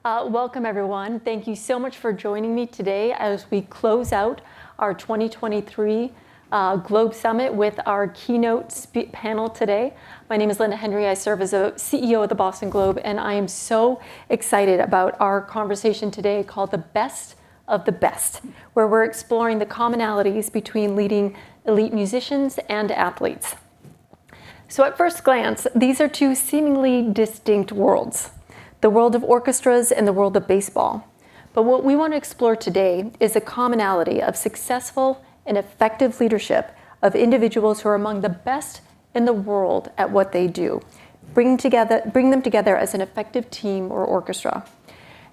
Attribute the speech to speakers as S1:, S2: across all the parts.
S1: Welcome, everyone. Thank you so much for joining me today as we close out our 2023 Globe Summit with our keynote panel today. My name is Linda Henry. I serve as a CEO of the Boston Globe, and I am so excited about our conversation today called The Best of the Best, where we're exploring the commonalities between leading elite musicians and athletes. So at first glance, these are two seemingly distinct worlds, the world of orchestras and the world of baseball. But what we want to explore today is a commonality of successful and effective leadership of individuals who are among the best in the world at what they do. Bring them together as an effective team or orchestra.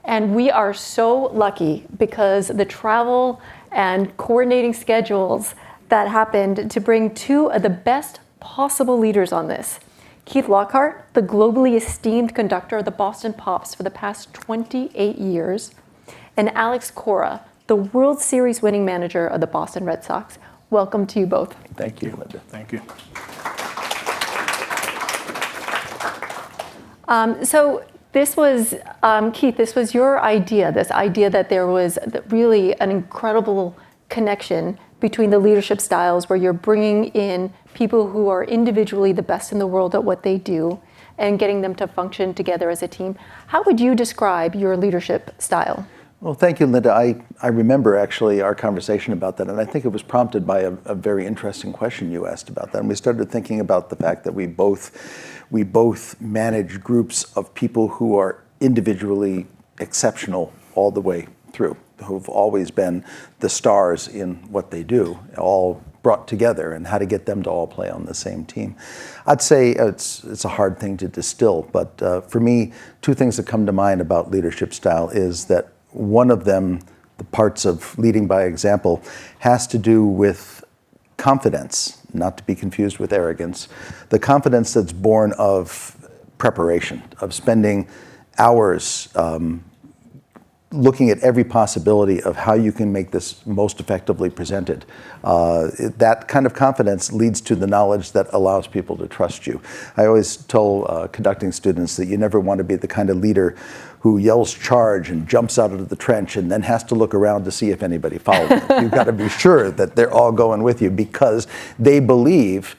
S1: And we are so lucky because the travel and coordinating schedules that happened to bring two of the best possible leaders on this. Keith Lockhart, the globally esteemed conductor of the Boston Pops for the past 28 years, and Alex Cora, the World Series winning manager of the Boston Red Sox. Welcome to you both.
S2: Thank you, Linda.
S3: Thank you.
S1: So this was, Keith, this was your idea, this idea that there was really an incredible connection between the leadership styles where you're bringing in people who are individually the best in the world at what they do and getting them to function together as a team. How would you describe your leadership style?
S2: Well, thank you, Linda. I remember actually our conversation about that, and I think it was prompted by a very interesting question you asked about that. And we started thinking about the fact that we both manage groups of people who are individually exceptional all the way through, who've always been the stars in what they do, all brought together, and how to get them to all play on the same team. I'd say it's a hard thing to distill, but for me, two things that come to mind about leadership style is that one of them, the parts of leading by example, has to do with confidence, not to be confused with arrogance, the confidence that's born of preparation, of spending hours looking at every possibility of how you can make this most effectively presented. That kind of confidence leads to the knowledge that allows people to trust you. I always tell conducting students that you never want to be the kind of leader who yells charge and jumps out of the trench and then has to look around to see if anybody follows them. You've got to be sure that they're all going with you because they believe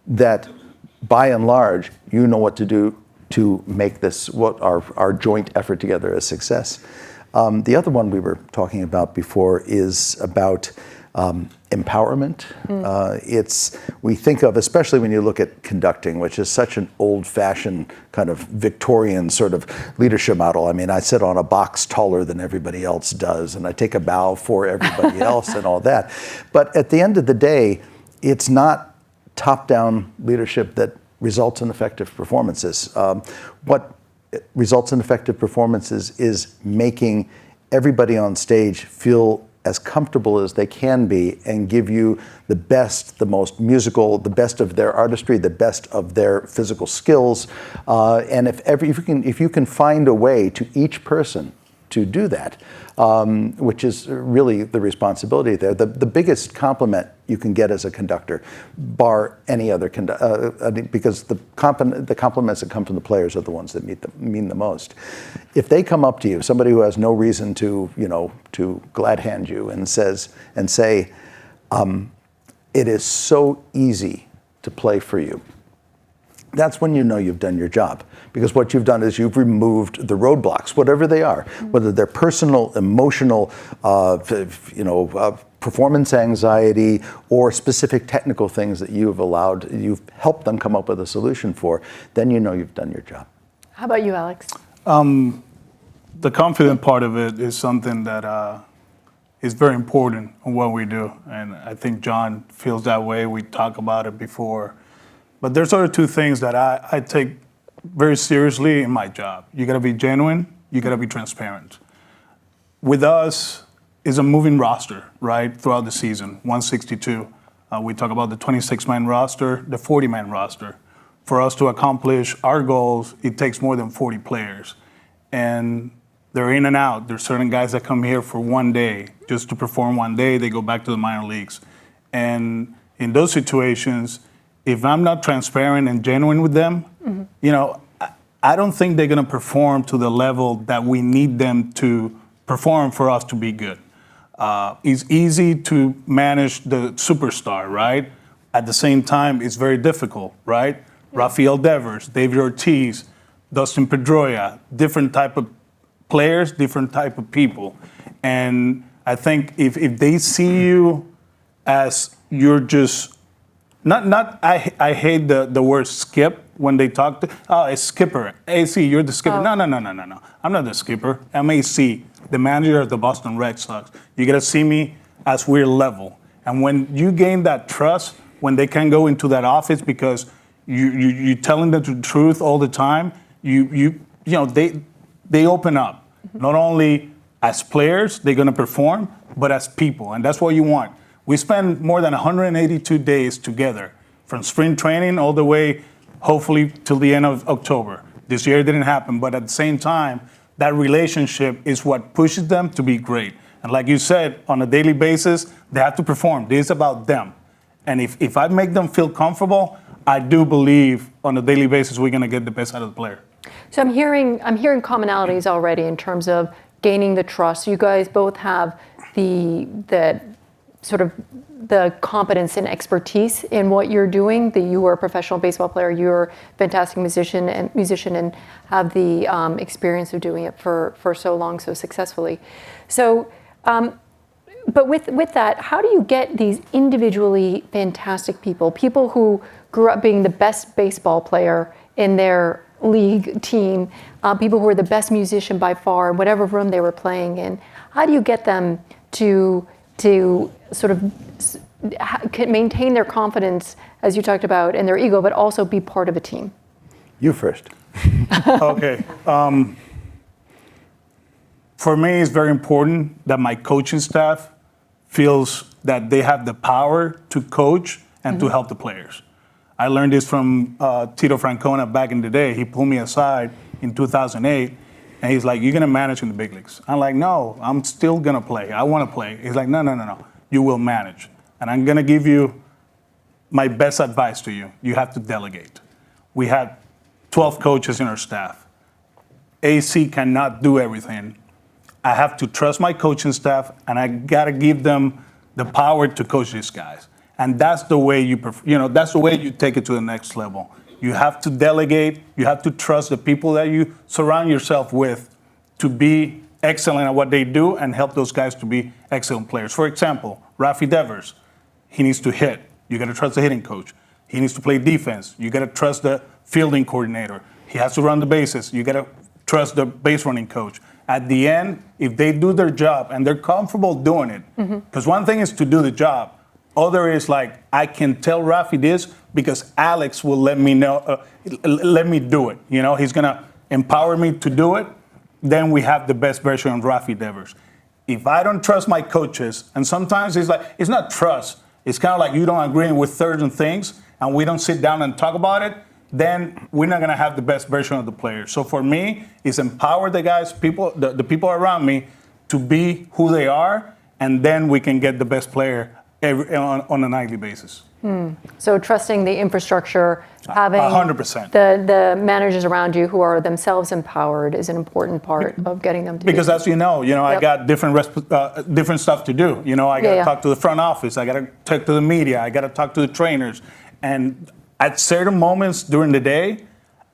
S2: that by and large, you know what to do to make this, what our joint effort together a success. The other one we were talking about before is about empowerment. We think of, especially when you look at conducting, which is such an old-fashioned kind of Victorian sort of leadership model. I mean, I sit on a box taller than everybody else does, and I take a bow for everybody else and all that. But at the end of the day, it's not top-down leadership that results in effective performances. What results in effective performances is making everybody on stage feel as comfortable as they can be and give you the best, the most musical, the best of their artistry, the best of their physical skills. And if you can find a way to each person to do that, which is really the responsibility there. The biggest compliment you can get as a conductor, bar any other because the compliments that come from the players are the ones that mean the most. If they come up to you, somebody who has no reason to glad hand you and say, it is so easy to play for you. That's when you know you've done your job, because what you've done is you've removed the roadblocks, whatever they are, whether they're personal, emotional, performance anxiety, or specific technical things that you've helped them come up with a solution for. Then you know you've done your job.
S1: How about you, Alex?
S3: The confident part of it is something that is very important in what we do, and I think John feels that way. We talked about it before. But there's other two things that I take very seriously in my job. You gotta be genuine, you gotta be transparent. With us, it's a moving roster, right, throughout the season, 162. We talk about the 26-man roster, the 40-man roster. For us to accomplish our goals, it takes more than 40 players. And they're in and out. There's certain guys that come here for one day, just to perform one day, they go back to the minor leagues. And in those situations, if I'm not transparent and genuine with them, I don't think they're going to perform to the level that we need them to perform for us to be good. It's easy to manage the superstar, right? At the same time, it's very difficult, right? Yeah. Rafael Devers, David Ortiz, Dustin Pedroia, different type of players, different type of people. And I think if they see you as you're just, I hate the word skip when they talk a skipper. AC, you're the skipper. No. I'm not the skipper. I'm AC, the manager of the Boston Red Sox. You got to see me as we're level. And when you gain that trust, when they can go into that office because you telling them the truth all the time, you know they open up. Not only as players, they're going to perform, but as people, and that's what you want. We spend more than 182 days together, from spring training all the way, hopefully, till the end of October. This year it didn't happen, but at the same time, that relationship is what pushes them to be great. And like you said, on a daily basis, they have to perform. This is about them. And if I make them feel comfortable, I do believe on a daily basis we're going to get the best out of the player.
S1: So I'm hearing commonalities already in terms of gaining the trust. You guys both have the sort of the competence and expertise in what you're doing. That you are a professional baseball player, you're a fantastic musician and have the experience of doing it for so long, so successfully. So, but with that, how do you get these individually fantastic people who grew up being the best baseball player in their league team, people who are the best musician by far in whatever room they were playing in? How do you get them to sort of maintain their confidence, as you talked about, and their ego, but also be part of a team?
S2: You first.
S3: Okay. For me, it's very important that my coaching staff feels that they have the power to coach and to help the players. I learned this from Tito Francona back in the day. He pulled me aside in 2008, and he's like, "You're going to manage in the big leagues." I'm like, "No, I'm still going to play. I want to play." He's like, No. You will manage. And I'm going to give you my best advice to you. You have to delegate. We had 12 coaches in our staff. AC cannot do everything. I have to trust my coaching staff, and I got to give them the power to coach these guys. And that's the way that's the way you take it to the next level. You have to delegate. You have to trust the people that you surround yourself with to be excellent at what they do and help those guys to be excellent players. For example, Rafi Devers, he needs to hit. You got to trust the hitting coach. He needs to play defense. You got to trust the fielding coordinator. He has to run the bases. You got to trust the base running coach. At the end, if they do their job and they're comfortable doing it, because one thing is to do the job. Other is like, I can tell Rafi this because Alex will let me know, let me do it. You know, he's gonna empower me to do it. Then we have the best version of Rafi Devers. If I don't trust my coaches, and sometimes it's like, it's not trust. It's kind of like you don't agree with certain things and we don't sit down and talk about it, then we're not gonna have the best version of the player. So for me, it's empower the guys, the people around me to be who they are, and then we can get the best player on a nightly basis.
S1: So trusting the infrastructure, having
S3: 100%.
S1: the managers around you who are themselves empowered is an important part of getting them to
S3: because
S1: do
S3: as you know, I got different stuff to do. I got to talk to the front office. I got to talk to the media. I got to talk to the trainers. And at certain moments during the day,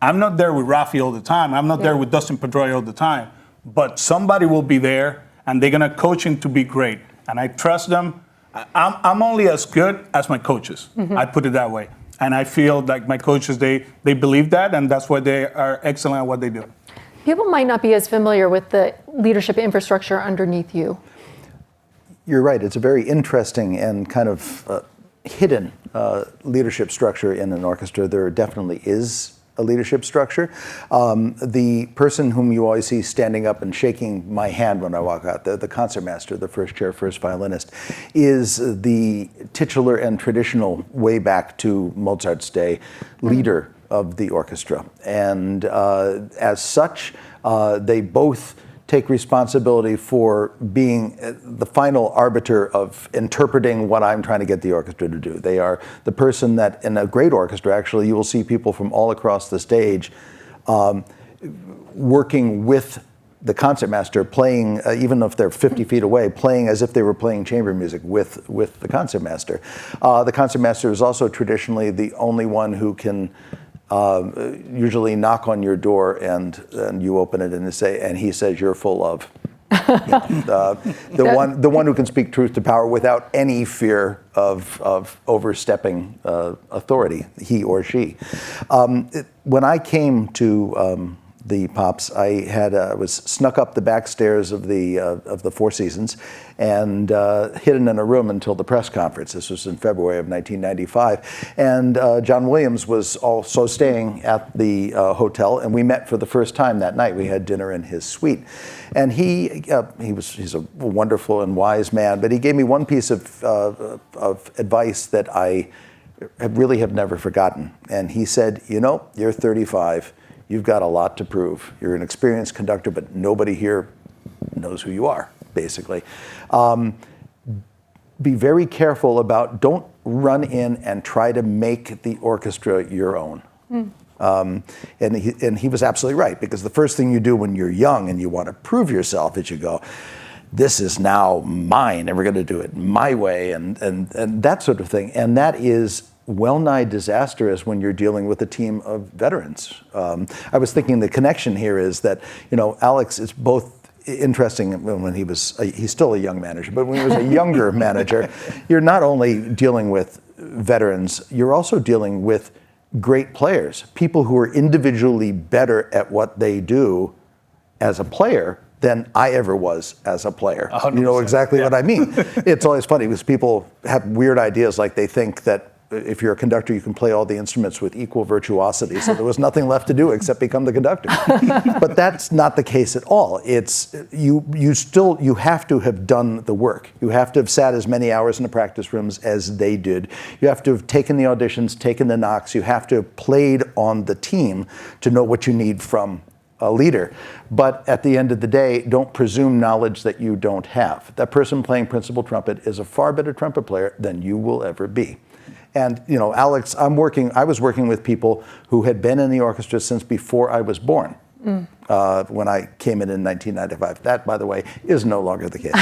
S3: I'm not there with Rafi all the time. I'm not there with Dustin Pedroia all the time. But somebody will be there, and they're going to coach him to be great. And I trust them. I'm only as good as my coaches. I put it that way. And I feel like my coaches, they believe that, and that's why they are excellent at what they do.
S1: People might not be as familiar with the leadership infrastructure underneath you.
S2: You're right. It's a very interesting and kind of hidden leadership structure in an orchestra. There definitely is a leadership structure. The person whom you always see standing up and shaking my hand when I walk out, the concertmaster, the first chair, first violinist, is the titular and traditional, way back to Mozart's day, leader of the orchestra. And as such, they both take responsibility for being the final arbiter of interpreting what I'm trying to get the orchestra to do. They are the person that, in a great orchestra, actually, you will see people from all across the stage working with the concertmaster, playing, even if they're 50 feet away, playing as if they were playing chamber music with the concertmaster. The concertmaster is also traditionally the only one who can usually knock on your door and you open it and he says you're full of. The one who can speak truth to power without any fear of overstepping authority, he or she. When I came to the Pops, I was snuck up the back stairs of the Four Seasons and hidden in a room until the press conference. This was in February of 1995. And John Williams was also staying at the hotel, and we met for the first time that night. We had dinner in his suite. And he's a wonderful and wise man, but he gave me one piece of advice that I really have never forgotten. And he said, you're 35. You've got a lot to prove. You're an experienced conductor, but nobody here knows who you are, basically. Be very careful about, don't run in and try to make the orchestra your own. And he was absolutely right, because the first thing you do when you're young and you want to prove yourself is you go, this is now mine, and we're going to do it my way, and that sort of thing. And that is well-nigh disastrous when you're dealing with a team of veterans. I was thinking the connection here is that, Alex is both interesting when he's still a young manager, but when he was a younger manager, you're not only dealing with veterans, you're also dealing with great players, people who are individually better at what they do as a player than I ever was as a player.
S3: 100%.
S2: You know exactly what I mean. It's always funny because people have weird ideas, like they think that if you're a conductor, you can play all the instruments with equal virtuosity, so there was nothing left to do except become the conductor. But that's not the case at all. It's you have to have done the work. You have to have sat as many hours in the practice rooms as they did. You have to have taken the auditions, taken the knocks. You have to have played on the team to know what you need from a leader. But at the end of the day, don't presume knowledge that you don't have. That person playing principal trumpet is a far better trumpet player than you will ever be. And Alex, I was working with people who had been in the orchestra since before I was born. When I came in 1995. That, by the way, is no longer the case.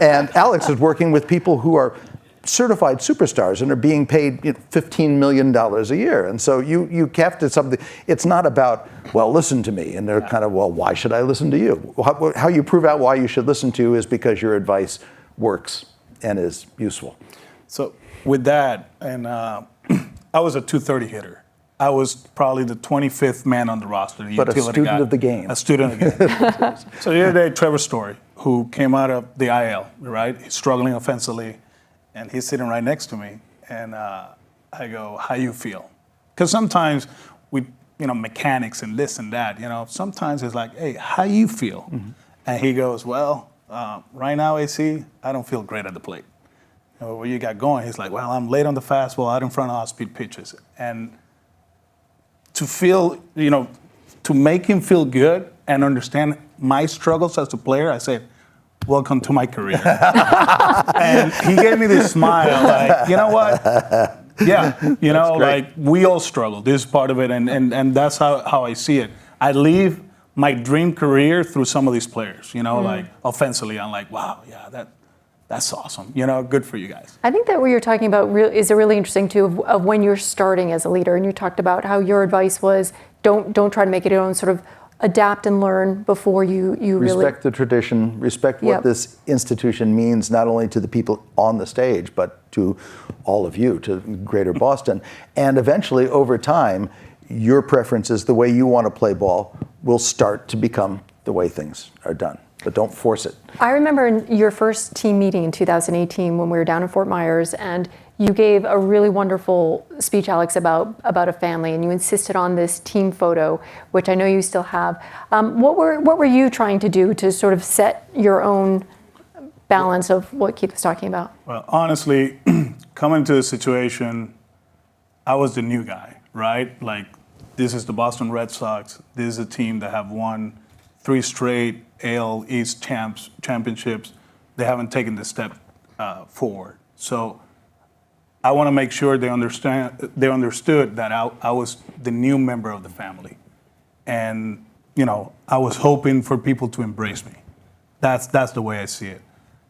S2: And Alex is working with people who are certified superstars and are being paid $15 million a year. And so you have to something. It's not about, well, listen to me. And they're kind of, well, why should I listen to you? How you prove out why you should listen to is because your advice works and is useful.
S3: So with that, and I was a 230 hitter. I was probably the 25th man on the roster.
S2: But a student of the game.
S3: A student of the game. So the other day, Trevor Story, who came out of the IL, right? He's struggling offensively, and he's sitting right next to me. And I go, how you feel? Because sometimes we, mechanics and this and that, sometimes it's like, hey, how you feel? Mm-hmm. And he goes, well, right now, AC, I don't feel great at the plate. What you got going? He's like, well, I'm late on the fastball, out in front of off-speed pitches. And to feel, to make him feel good and understand my struggles as a player, I said, welcome to my career. And he gave me this smile, like, you know what? Yeah, like we all struggle. This is part of it, and that's how I see it. I leave my dream career through some of these players, like offensively. I'm like, wow, yeah, that's awesome. Good for you guys.
S1: I think that what you're talking about is a really interesting too of when you're starting as a leader, and you talked about how your advice was don't try to make it your own, sort of adapt and learn before you
S2: respect the tradition, respect what this institution means not only to the people on the stage but to all of you, to Greater Boston, and eventually over time your preferences, the way you want to play ball, will start to become the way things are done. But don't force it.
S1: I remember in your first team meeting in 2018 when we were down in Fort Myers, and you gave a really wonderful speech, Alex, about a family, and you insisted on this team photo, which I know you still have. What were you trying to do to sort of set your own balance of what Keith was talking about?
S3: Well, honestly, coming to the situation, I was the new guy, right? Like, this is the Boston Red Sox. This is a team that have won 3 straight AL East championships. They haven't taken the step forward. So I want to make sure they understood that I was the new member of the family. And, I was hoping for people to embrace me. That's the way I see it.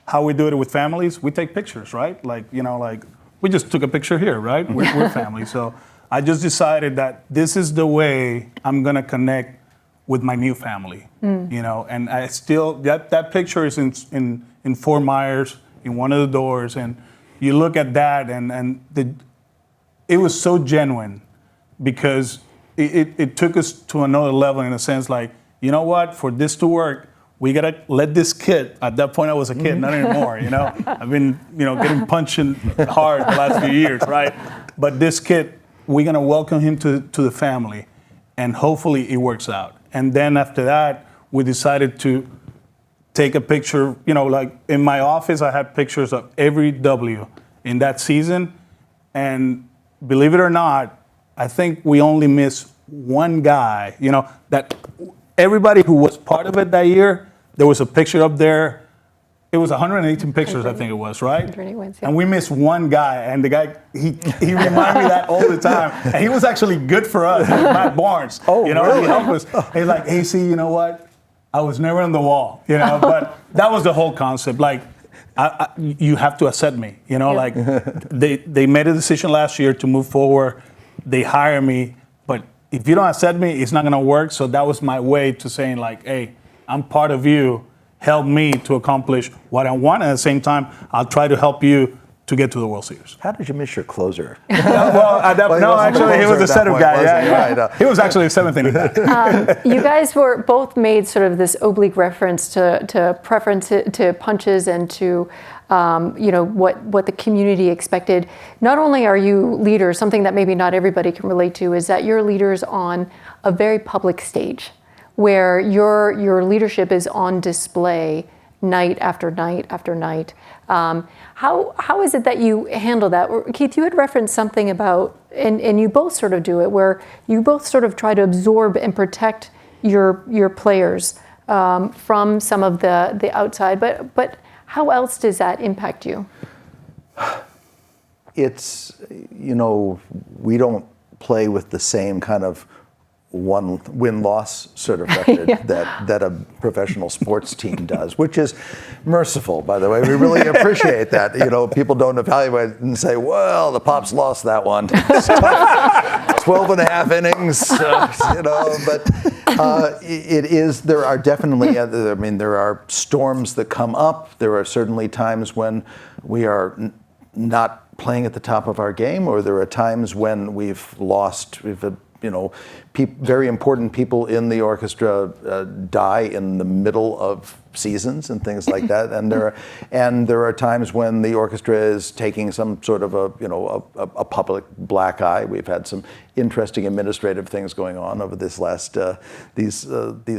S3: How we do it with families, we take pictures, right? Like we just took a picture here, right? We're family. So I just decided that this is the way I'm gonna connect with my new family, and I still, that picture is in Fort Myers, in one of the doors, and you look at that and it was so genuine because it took us to another level in a sense, like, you know what, for this to work, we gotta let this kid, at that point I was a kid, not anymore, I've been, getting punched hard the last few years, right? But this kid, we're gonna welcome him to the family, and hopefully it works out. And then after that, we decided to take a picture, like in my office, I had pictures of every W in that season, and believe it or not, I think we only missed one guy, that everybody who was part of it that year, there was a picture up there. It was 118 pictures, I think it was, right?
S1: 108 wins, yeah.
S3: And we missed one guy, and the guy, he reminded me that all the time. And he was actually good for us, Matt Barnes.
S2: Oh, really?
S3: He helped us. He's like, hey, see, you know what? I was never on the wall, but that was the whole concept. Like, you have to accept me, like they made a decision last year to move forward. They hire me, but if you don't accept me, it's not gonna work. So that was my way to saying, like, hey, I'm part of you. Help me to accomplish what I want. And at the same time, I'll try to help you to get to the World Series.
S2: How did you miss your closer?
S3: Actually, he was a setup guy. Yeah. He was actually a seventh inning guy.
S1: You guys were both made sort of this oblique reference to preference to punches and to what the community expected. Not only are you leaders, something that maybe not everybody can relate to, is that you're leaders on a very public stage, where your leadership is on display night after night after night. How is it that you handle that? Keith, you had referenced something about, and you both sort of do it, where you both sort of try to absorb and protect your players from some of the outside. But how else does that impact you?
S2: It's, we don't play with the same kind of one win-loss sort of record that a professional sports team does, which is merciful, by the way. We really appreciate that. People don't evaluate and say, well, the Pops lost that one. It's tough. 12 and a half innings, but it is, there are definitely, there are storms that come up. There are certainly times when we are not playing at the top of our game, or there are times when we've very important people in the orchestra die in the middle of seasons and things like that, and there are times when the orchestra is taking some sort of a public black eye. We've had some interesting administrative things going on over this last these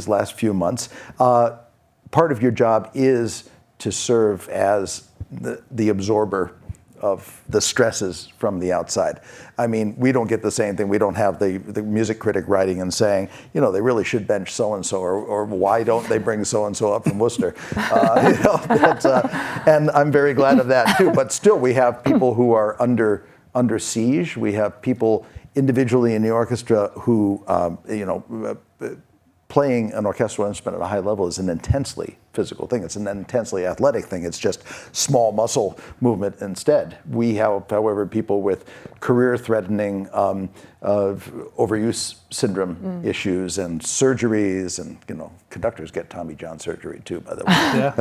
S2: last few months. Part of your job is to serve as the absorber of the stresses from the outside. I mean, we don't get the same thing. We don't have the music critic writing and saying, they really should bench so-and-so, or why don't they bring so-and-so up from Worcester? And I'm very glad of that too. But still, we have people who are under siege. We have people individually in the orchestra who, playing an orchestral instrument at a high level is an intensely physical thing. It's an intensely athletic thing. It's just small muscle movement instead. We have, however, people with career-threatening overuse syndrome issues and surgeries, and conductors get Tommy John surgery too, by the way.
S1: Yeah.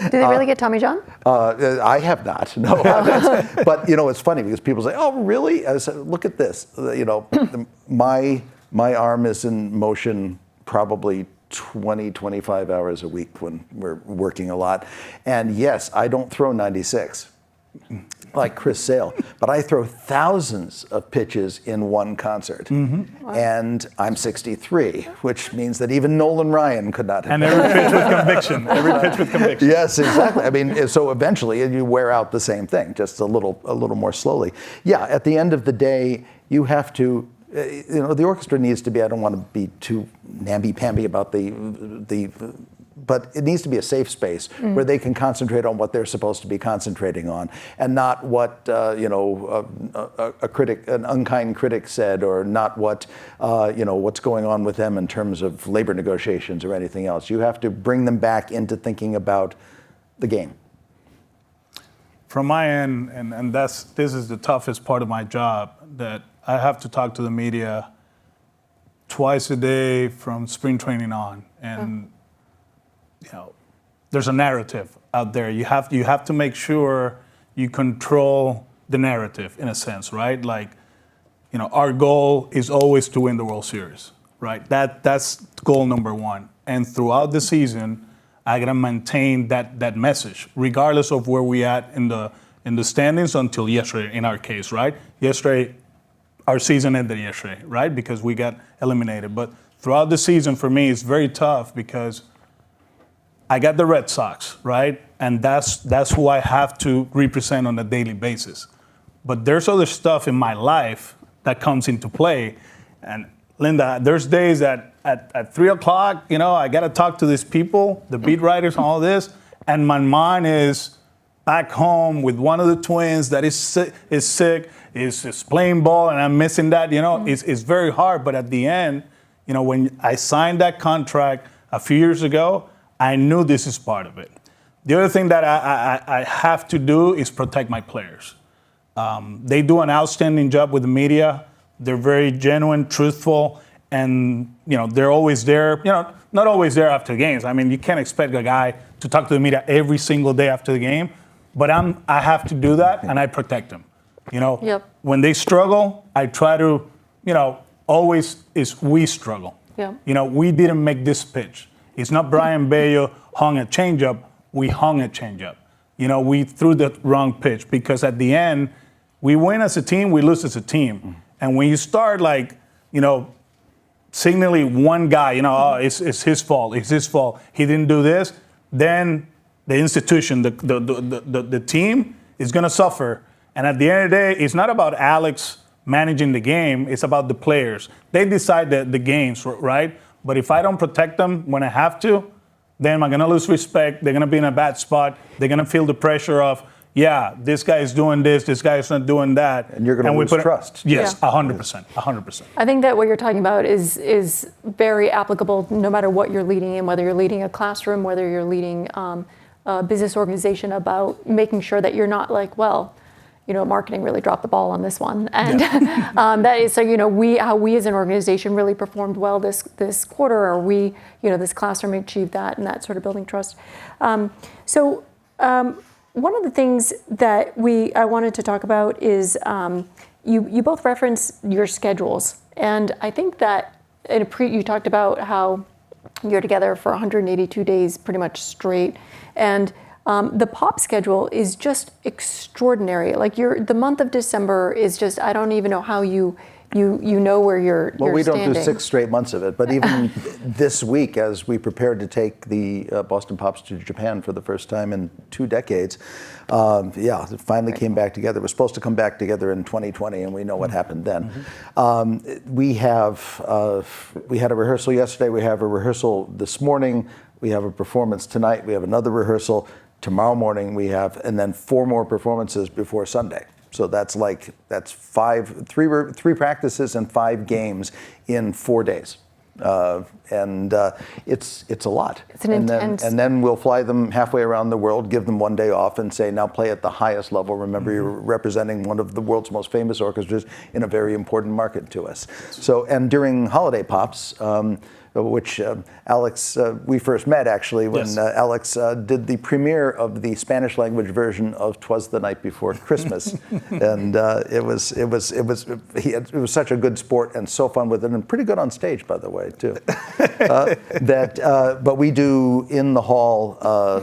S1: Do they really get Tommy John?
S2: I have not. No, but it's funny because people say, "Oh, really?" I said, "Look at this. My arm is in motion probably 20, 25 hours a week when we're working a lot. And yes, I don't throw 96 like Chris Sale, but I throw thousands of pitches in one concert. Mm-hmm. Wow. And I'm 63, which means that even Nolan Ryan could not have.
S3: And every pitch with conviction. Every pitch with conviction.
S2: Yes, exactly. I mean, so eventually you wear out the same thing, just a little more slowly. Yeah, at the end of the day, you have to, the orchestra needs to be, I don't want to be too namby-pamby about the but it needs to be a safe space where they can concentrate on what they're supposed to be concentrating on, and not what a critic, an unkind critic said, or not what what's going on with them in terms of labor negotiations or anything else. You have to bring them back into thinking about the game.
S3: From my end, and this is the toughest part of my job, that I have to talk to the media twice a day from spring training on, and there's a narrative out there. You have to make sure you control the narrative in a sense, right? Like, our goal is always to win the World Series, right? That's goal number one. And throughout the season, I gotta maintain that message, regardless of where we at in the standings until yesterday, in our case, right? Yesterday, our season ended yesterday, right? Because we got eliminated. But throughout the season, for me, it's very tough because I got the Red Sox, right? And that's who I have to represent on a daily basis. But there's other stuff in my life that comes into play. And Linda, there's days that at 3 o'clock, I got to talk to these people, the beat writers and all this, and my mind is back home with one of the twins that is sick, is playing ball, and I'm missing that. It's very hard. But at the end, when I signed that contract a few years ago, I knew this is part of it. The other thing that I have to do is protect my players. They do an outstanding job with the media. They're very genuine, truthful, and they're always there. Not always there after games. I mean, you can't expect a guy to talk to the media every single day after the game. But I have to do that, and I protect them.
S1: Yep.
S3: When they struggle, I try to, always is we struggle.
S1: Yep.
S3: We didn't make this pitch. It's not Brian Bello hung a changeup. We hung a changeup. We threw the wrong pitch, because at the end, we win as a team, we lose as a team. And when you start signaling one guy, it's his fault, he didn't do this, then the institution, the team is going to suffer. And at the end of the day, it's not about Alex managing the game, it's about the players. They decide the games, right? But if I don't protect them when I have to, then I'm going to lose respect. They're going to be in a bad spot. They're going to feel the pressure of, this guy is doing this guy is not doing that.
S2: And you're going to lose trust.
S3: Yes, 100%, 100%.
S1: I think that what you're talking about is very applicable no matter what you're leading in, whether you're leading a classroom, whether you're leading a business organization, about making sure that you're not like, marketing really dropped the ball on this one. And that is, how we as an organization really performed well this quarter, or this classroom achieved that, and that sort of building trust. One of the things that I wanted to talk about is you both referenced your schedules. And I think that you talked about how you're together for 182 days pretty much straight. And the pop schedule is just extraordinary. Like the month of December is just, I don't even know how you know where you're
S2: we
S1: standing.
S2: don't do 6 straight months of it, but even this week, as we prepared to take the Boston Pops to Japan for the first time in 2 decades, it finally came back together. It was supposed to come back together in 2020, and we know what happened then. We had a rehearsal yesterday. We have a rehearsal this morning. We have a performance tonight. We have another rehearsal tomorrow morning. We have, and then 4 more performances before Sunday. So that's 3 practices and 5 games in 4 days. It's a lot.
S1: It's an intense.
S2: And then we'll fly them halfway around the world, give them 1 day off, and say, now play at the highest level. Remember, you're representing one of the world's most famous orchestras in a very important market to us. So, and during holiday pops, which Alex, we first met actually when Alex did the premiere of the Spanish language version of "'Twas the Night Before Christmas," and it was such a good sport and so fun with it, and pretty good on stage, by the way, too. But we do in the hall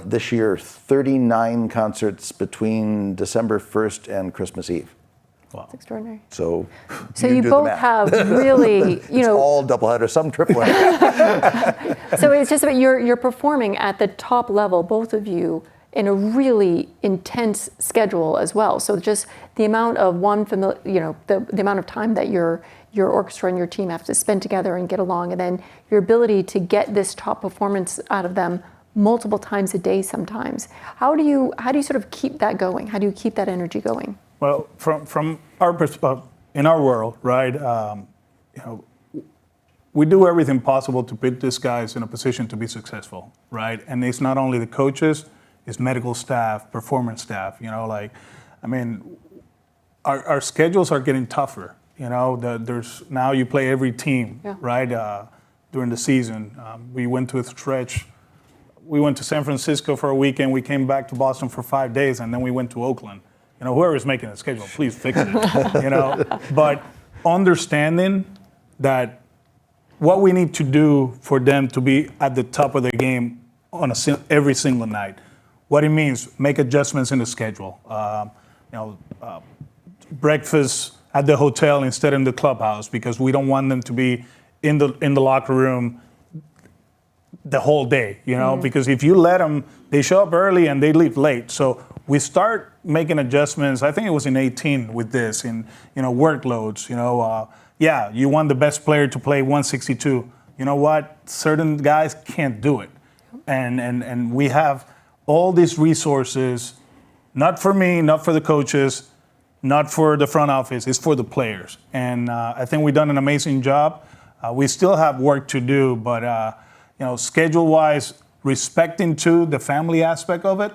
S2: this year 39 concerts between December 1st and Christmas Eve.
S1: Wow. It's extraordinary.
S2: So
S1: you both have really,
S2: it's all doubleheader, some tripleheader.
S1: So it's just about you're performing at the top level, both of you, in a really intense schedule as well. So just the amount of the amount of time that your orchestra and your team have to spend together and get along, and then your ability to get this top performance out of them multiple times a day sometimes. How do you sort of keep that going? How do you keep that energy going?
S3: Well, from our perspective, in our world, right, we do everything possible to put these guys in a position to be successful, right? And it's not only the coaches, it's medical staff, performance staff, our schedules are getting tougher. There's now you play every team, right? During the season, we went to a stretch. We went to San Francisco for a weekend. We came back to Boston for 5 days, and then we went to Oakland. Whoever's making the schedule, please fix it. But understanding that what we need to do for them to be at the top of their game on every single night, what it means, make adjustments in the schedule. Breakfast at the hotel instead of in the clubhouse, because we don't want them to be in the locker room the whole day, because if you let them, they show up early and they leave late. So we start making adjustments. I think it was in 18 with this, in workloads. You want the best player to play 162. You know what? Certain guys can't do it, and we have all these resources, not for me, not for the coaches, not for the front office. It's for the players, and I think we've done an amazing job. We still have work to do, but schedule-wise, respecting too the family aspect of it.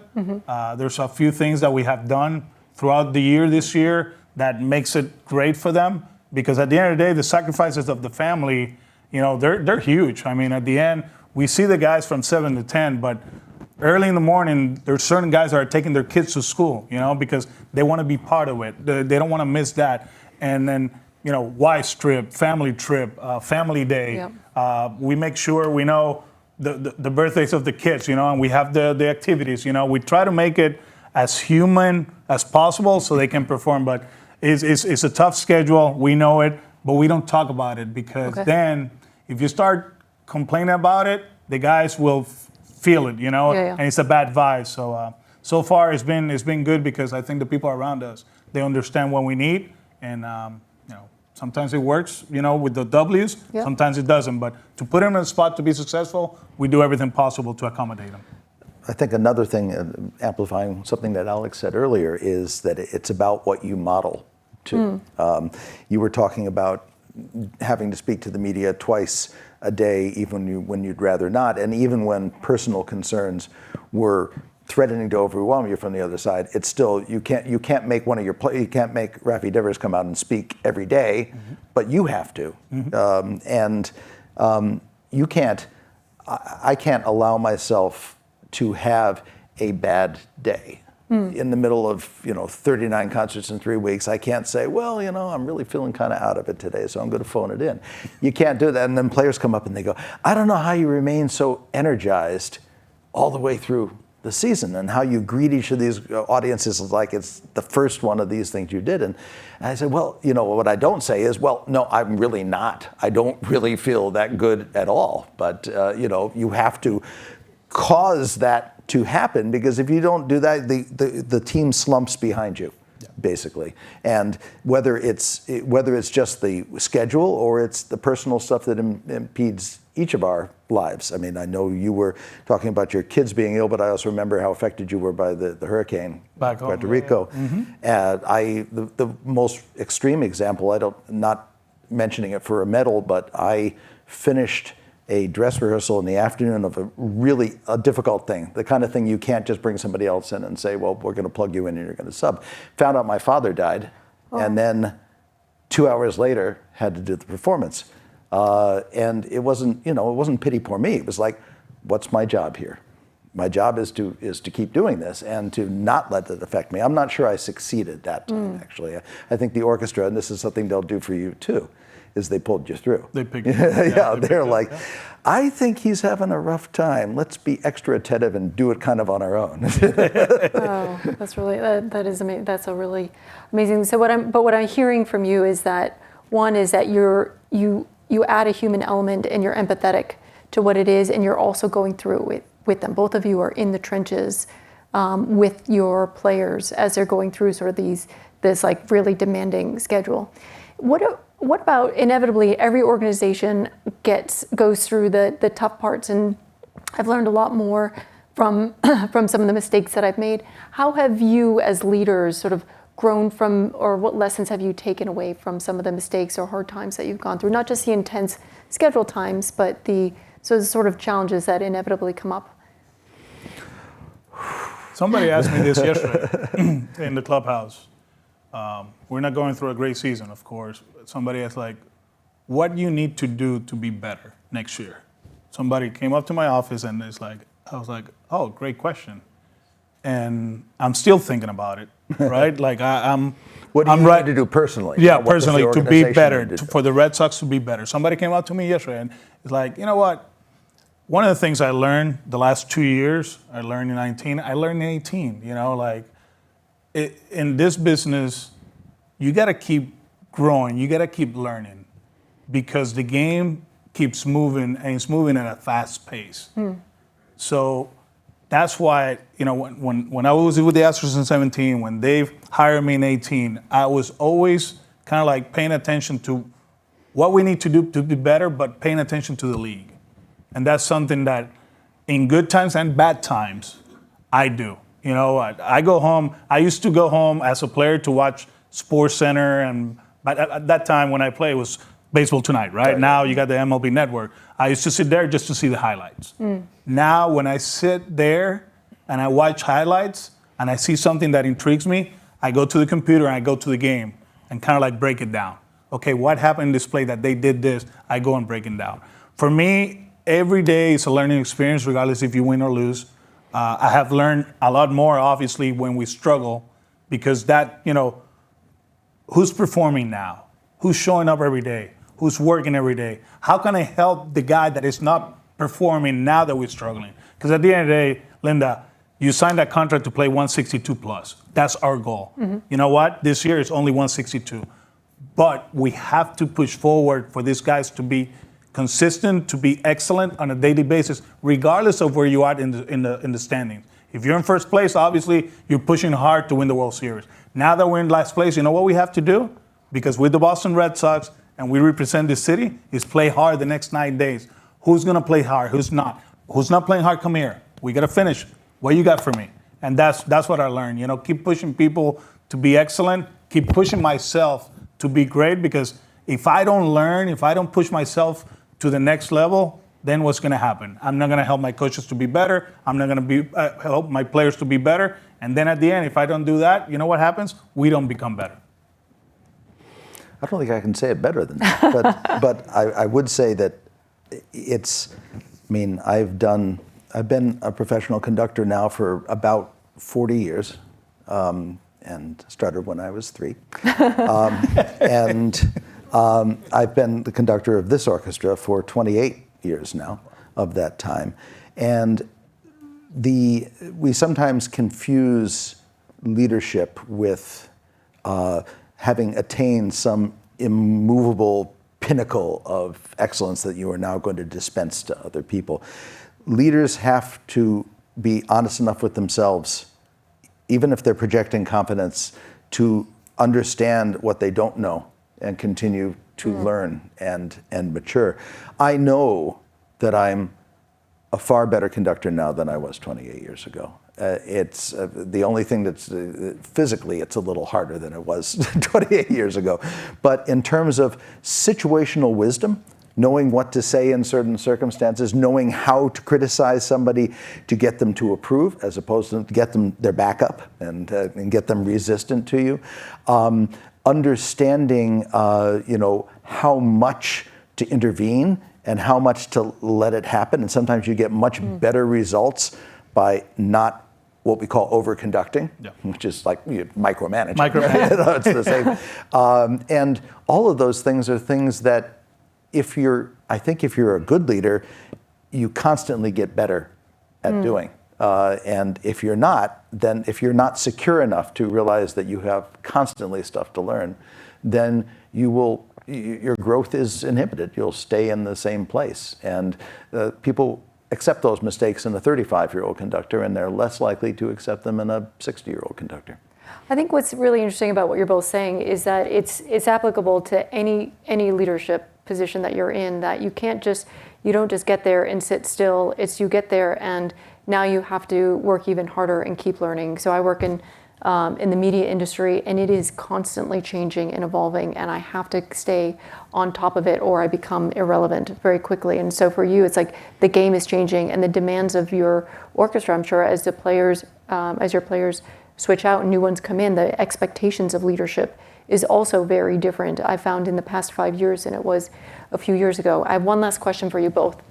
S3: There's a few things that we have done throughout the year this year that makes it great for them, because at the end of the day, the sacrifices of the family, they're huge. At the end, we see the guys from 7 to 10, but early in the morning, there's certain guys that are taking their kids to school, because they want to be part of it. They don't want to miss that. And then, wife's trip, family day. Yep. We make sure we know the birthdays of the kids, and we have the activities. We try to make it as human as possible so they can perform. But it's a tough schedule. We know it, but we don't talk about it, because then if you start complaining about it, the guys will feel it, and it's a bad vibe. So far it's been good, because I think the people around us, they understand what we need, and sometimes it works, with the W's. Yep. Sometimes it doesn't. But to put them in a spot to be successful, we do everything possible to accommodate them.
S2: I think another thing, amplifying something that Alex said earlier, is that it's about what you model too. You were talking about having to speak to the media twice a day, even when you'd rather not, and even when personal concerns were threatening to overwhelm you from the other side. It's still, you can't make you can't make Rafi Devers come out and speak every day, but you have to, you can't. I can't allow myself to have a bad day. In the middle of 39 concerts in 3 weeks. I can't say, well, I'm really feeling kind of out of it today, so I'm going to phone it in. You can't do that. And then players come up and they go, I don't know how you remain so energized all the way through the season, and how you greet each of these audiences like it's the first one of these things you did. And I said, well, what I don't say is, well, no, I'm really not. I don't really feel that good at all. But you have to cause that to happen, because if you don't do that, the team slumps behind you, basically. And whether it's just the schedule or it's the personal stuff that impedes each of our lives. I know you were talking about your kids being ill, but I also remember how affected you were by the hurricane back home, Puerto Rico. And the most extreme example, not mentioning it for a medal, but I finished a dress rehearsal in the afternoon of a difficult thing, the kind of thing you can't just bring somebody else in and say, well, we're going to plug you in and you're going to sub. Found out my father died, and then 2 hours later had to do the performance. And it wasn't pity poor me. It was like, what's my job here? My job is to keep doing this and to not let it affect me. I'm not sure I succeeded that time, actually. I think the orchestra, and this is something they'll do for you too, is they pulled you through.
S3: They picked you up.
S2: They're like, I think he's having a rough time. Let's be extra attentive and do it kind of on our own.
S1: Oh, that's really, that is amazing. That's a really amazing. So what I'm hearing from you is that, one is that you add a human element and you're empathetic to what it is, and you're also going through with them. Both of you are in the trenches with your players as they're going through sort of this like really demanding schedule. What about, inevitably every organization goes through the tough parts, and I've learned a lot more from from some of the mistakes that I've made. How have you, as leaders, sort of grown from, or what lessons have you taken away from some of the mistakes or hard times that you've gone through? Not just the intense schedule times, but the sort of challenges that inevitably come up.
S3: Somebody asked me this yesterday in the clubhouse. We're not going through a great season, of course. Somebody asked, like, what do you need to do to be better next year? Somebody came up to my office and it's like, I was like, oh, great question. And I'm still thinking about it, right? Like I'm.
S2: What do you
S3: I'm
S2: need to do personally?
S3: Yeah,
S2: What does the
S3: personally, to be
S2: organization
S3: better,
S2: need to do?
S3: for the Red Sox to be better. Somebody came up to me yesterday and it's like, you know what? One of the things I learned the last 2 years, I learned in 19, I learned in 18, you know, like in this business, you got to keep growing, you got to keep learning because the game keeps moving and it's moving at a fast pace. So that's why, you know, when I was with the Astros in 17, when they've hired me in 18, I was always kind of like paying attention to what we need to do to be better, but paying attention to the league. And that's something that in good times and bad times, I do. You know, I go home, I used to go home as a player to watch Sports Center, but at that time when I played, it was Baseball Tonight, right? Now you got the MLB Network. I used to sit there just to see the highlights. Now when I sit there and I watch highlights and I see something that intrigues me, I go to the computer and I go to the game and kind of like break it down. Okay, what happened in this play that they did this? I go and break it down. For me, every day is a learning experience, regardless if you win or lose. I have learned a lot more, obviously, when we struggle, because that, you know, who's performing now? Who's showing up every day? Who's working every day? How can I help the guy that is not performing now that we're struggling? Because at the end of the day, Linda, you signed that contract to play 162 plus. That's our goal. You know what? This year is only 162. But we have to push forward for these guys to be consistent, to be excellent on a daily basis, regardless of where you are in the standings. If you're in first place, obviously you're pushing hard to win the World Series. Now that we're in last place, you know what we have to do? Because with the Boston Red Sox and we represent the city, is play hard the next 9 days. Who's gonna play hard? Who's not? Who's not playing hard? Come here. We gotta finish. What you got for me? And that's what I learned. You know, keep pushing people to be excellent. Keep pushing myself to be great, because if I don't learn, if I don't push myself to the next level, then what's going to happen? I'm not going to help my coaches to be better. I'm not going to help my players to be better. And then at the end, if I don't do that, you know what happens? We don't become better.
S2: I don't think I can say it better than that. But I would say that it's, I mean, I've been a professional conductor now for about 40 years. And started when I was 3. I've been the conductor of this orchestra for 28 years now of that time. And we sometimes confuse leadership with having attained some immovable pinnacle of excellence that you are now going to dispense to other people. Leaders have to be honest enough with themselves, even if they're projecting confidence, to understand what they don't know and continue to learn and mature. I know that I'm a far better conductor now than I was 28 years ago. It's the only thing that's physically, it's a little harder than it was 28 years ago. But in terms of situational wisdom, knowing what to say in certain circumstances, knowing how to criticize somebody to get them to approve, as opposed to get them their back up and get them resistant to you. Understanding, you know, how much to intervene and how much to let it happen. And sometimes you get much better results by not what we call over-conducting, which is like micromanaging. It's the same. And all of those things are things that I think if you're a good leader, you constantly get better at doing. And if you're not, then if you're not secure enough to realize that you have constantly stuff to learn, then your growth is inhibited. You'll stay in the same place. And people accept those mistakes in a 35-year-old conductor, and they're less likely to accept them in a 60-year-old conductor.
S1: I think what's really interesting about what you're both saying is that it's applicable to any leadership position that you're in, that you can't just, you don't just get there and sit still. It's you get there and now you have to work even harder and keep learning. So I work in the media industry, and it is constantly changing and evolving, and I have to stay on top of it or I become irrelevant very quickly. And so for you, it's like the game is changing, and the demands of your orchestra, I'm sure, as your players switch out and new ones come in, the expectations of leadership is also very different, I found, in the past 5 years than it was a few years ago. I have one last question for you both.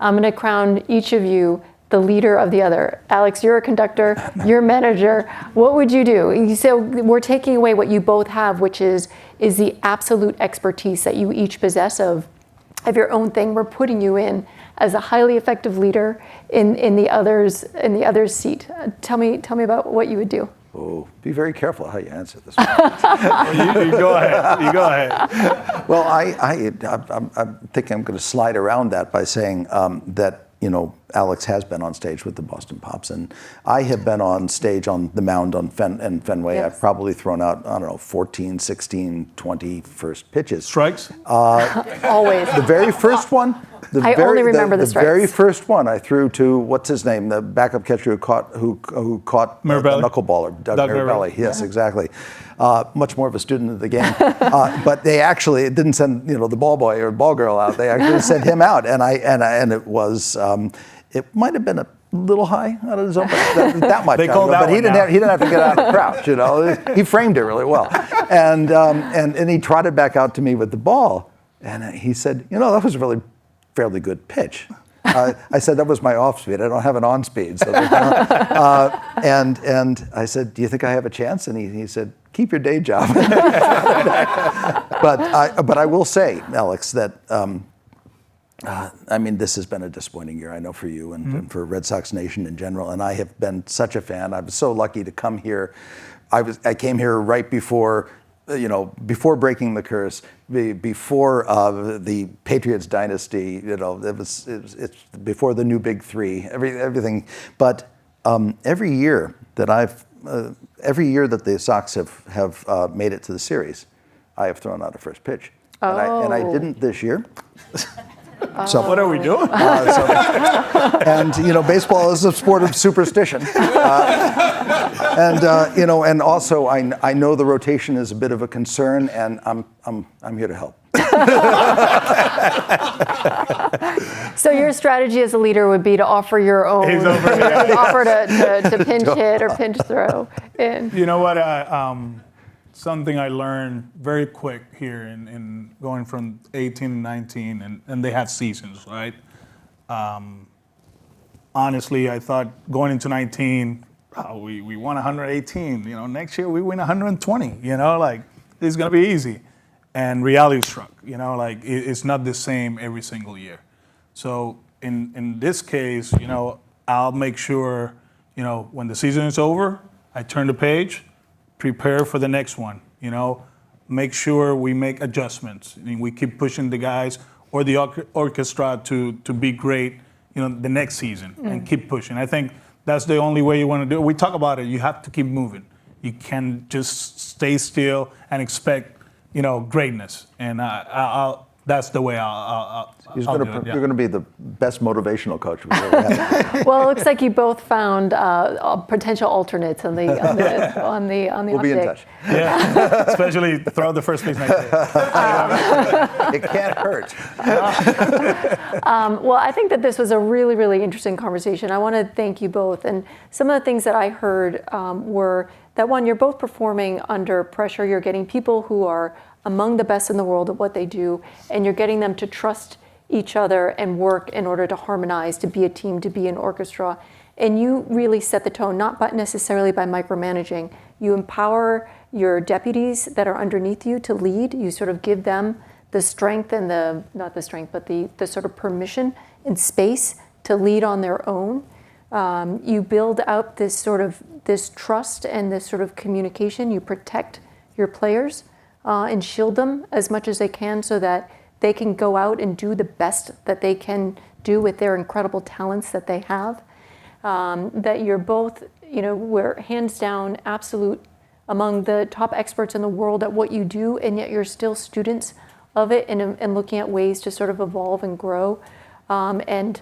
S1: I'm going to crown each of you the leader of the other. Alex, you're a conductor, you're a manager. What would you do? So we're taking away what you both have, which is the absolute expertise that you each possess of your own thing. We're putting you in as a highly effective leader in the other's seat. Tell me about what you would do.
S2: Oh, be very careful how you answer this one.
S3: You go ahead. You go ahead.
S2: Well, I think I'm going to slide around that by saying that, you know, Alex has been on stage with the Boston Pops, and I have been on stage on the mound in Fenway.
S1: Yes.
S2: I've probably thrown out, I don't know, 14, 16, 20 first pitches.
S3: Strikes?
S1: Always.
S2: The very first one.
S1: I only remember the strikes.
S2: The very first one I threw to, what's his name, the backup catcher who caught the knuckleballer, Doug Mirabelli. Yes, exactly. Much more of a student of the game. But they actually didn't send, you know, the ball boy or ball girl out. They actually sent him out, and it was it might have been a little high out of the zone, but that much.
S3: They called that
S2: but he
S3: one
S2: didn't
S3: now.
S2: he didn't have to get out of the crouch. You know, he framed it really well, and he trotted back out to me with the ball, and he said, you know, that was a really fairly good pitch. I said, that was my off speed. I don't have an on speed. So and I said, do you think I have a chance? And he said, keep your day job. But I will say, Alex, that I mean, this has been a disappointing year, I know, for you and for Red Sox Nation in general. And I have been such a fan. I was so lucky to come here. I came here right before, you know, before breaking the curse, before the Patriots dynasty. You know, it's before the new big three. Everything. But every year that the Sox have made it to the series, I have thrown out a first pitch, and I didn't this year. So
S3: What are we doing?
S2: and you know, baseball is a sport of superstition, and you know, and also I know the rotation is a bit of a concern, and I'm here to help.
S1: So your strategy as a leader would be to offer your own, offer to pinch hit or pinch throw.
S3: You know what? Something I learned very quick here in going from 18 to 19, and they have seasons, right? Honestly, I thought going into 19, we won 118. You know, next year we win 120. You know, like it's gonna be easy. And reality struck. You know, like it's not the same every single year. So in this case, you know, I'll make sure, you know, when the season is over, I turn the page. Prepare for the next one, you know, make sure we make adjustments. I mean, we keep pushing the guys or the orchestra to be great, you know, the next season and keep pushing. I think that's the only way you want to do it. We talk about it. You have to keep moving. You can't just stay still and expect, you know, greatness. And that's the way I'll do it. Yeah.
S2: You're going to be the best motivational coach we've ever had.
S1: Well, it looks like you both found potential alternates on the
S2: We'll be in touch.
S3: Yeah, especially throw the first pitch next day.
S2: It can't hurt.
S1: Well, I think that this was a really, really interesting conversation. I want to thank you both. And some of the things that I heard were that, one, you're both performing under pressure. You're getting people who are among the best in the world at what they do, and you're getting them to trust each other and work in order to harmonize, to be a team, to be an orchestra. And you really set the tone, not necessarily by micromanaging. You empower your deputies that are underneath you to lead. You sort of give them the strength and the sort of permission and space to lead on their own. You build out this trust and this sort of communication. You protect your players and shield them as much as they can so that they can go out and do the best that they can do with their incredible talents that they have. That you're both, you know, we're hands down absolute among the top experts in the world at what you do, and yet you're still students of it and looking at ways to sort of evolve and grow. And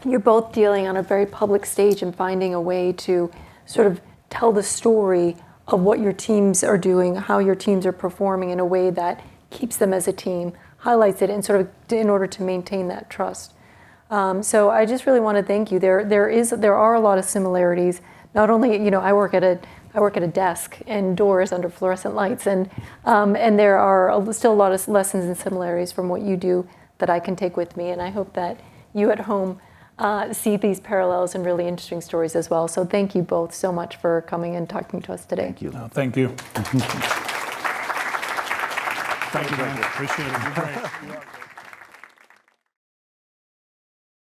S1: you're both dealing on a very public stage and finding a way to sort of tell the story of what your teams are doing, how your teams are performing in a way that keeps them as a team, highlights it, and sort of in order to maintain that trust. So I just really want to thank you. There are a lot of similarities. Not only, I work at a desk indoors under fluorescent lights, and there are still a lot of lessons and similarities from what you do that I can take with me. And I hope that you at home see these parallels and really interesting stories as well. So thank you both so much for coming and talking to us today.
S2: Thank you.
S3: Thank you. Thank you, man. Appreciate it. You're great. You are great.